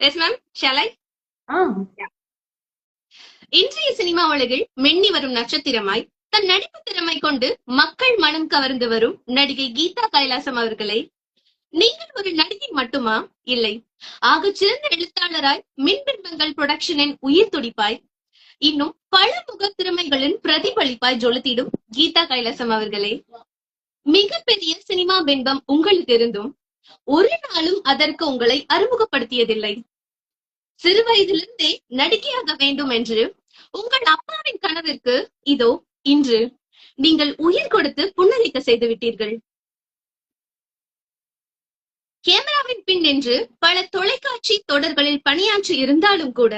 S ma'am, shall I? ஆ இன்றைய cinema உலகில் மென்னி வரும் நட்சத்திரமாய் தன் நடிப்பு திறமை கொண்டு மக்கள் மனம் கவர்ந்து வரும் நடிகை கீதா கைலாசம் அவர்களை, நீங்கள் ஒரு நடிகை மட்டுமா? இல்லை, ஆகச் சிறந்த எழுத்தாளராய், மின்பிம்பங்கள் புரொடக்ஷனின் உயிர் துடிப்பாய், இன்னும் பல முக திறமைகளின் பிரதிபலிப்பாய் ஜொலித்திடும் கீதா கைலாசம் அவர்களே, மிகப்பெரிய சினிமா பிம்பம் உங்களுக்கு இருந்தும் ஒரு நாளும் அதற்கு உங்களை அறிமுகப்படுத்தியதில்லை. சிறு வயதிலிருந்தே நடிகையாக வேண்டும் என்று உங்கள் அப்பாவின் கனவிற்கு இதோ இன்று நீங்கள் உயிர் கொடுத்து புன்னகைக்க செய்து விட்டீர்கள். கேமராவின் பின் நின்று பல தொலைக்காட்சி தொடர்களில் பணியாற்றி இருந்தாலும் கூட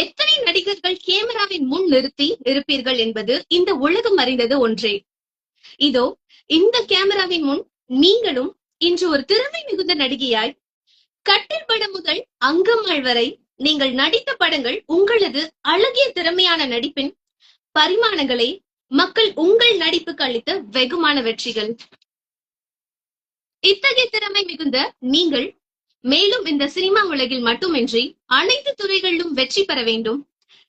எத்தனை நடிகர்கள் கேமராவின் முன் நிறுத்தி இருப்பீர்கள் என்பது இந்த உலகம் அறிந்தது ஒன்றே. இதோ இந்த கேமராவின் முன் நீங்களும் இன்று ஒரு திறமை மிகுந்த நடிகையாய், கட்டில் படம் முதல் அங்கம்மாள் வரை நீங்கள் நடித்த படங்கள் உங்களது அழகிய திறமையான நடிப்பின் பரிமாணங்களை மக்கள் உங்கள் நடிப்புக்கு அளித்த வெகுமான வெற்றிகள். இத்தகைய திறமை மிகுந்த நீங்கள் மேலும் இந்த சினிமா உலகில் மட்டுமின்றி அனைத்து துறைகளிலும் வெற்றி பெற வேண்டும்.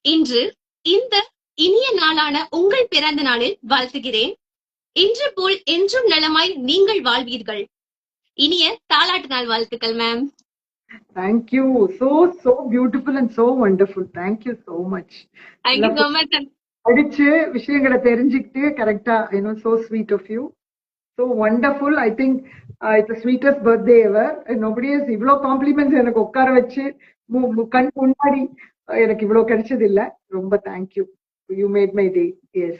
இன்று இந்த இனிய நாளான உங்கள் பிறந்த நாளில் வாழ்த்துகிறேன். இன்று போல் என்றும் நலமாய் நீங்கள் வாழ்வீர்கள். இனிய தாலாட்டு நாள் வாழ்த்துக்கள் ma'am. Thank you. So beautiful and so wonderful. Thank you so much. Thank you so much. படிச்சு விஷயங்களை தெரிஞ்சுக்கிட்டு கரெக்டா so sweet of you. So wonderful. I think it's the sweetest birthday ever. Nobody has இவ்வளோ compliments எனக்கு உட்கார வச்சு கண் முன்னாடி எனக்கு இவ்வளோ கிடைச்சது இல்ல. ரொம்ப thank you. You made my day. Yes.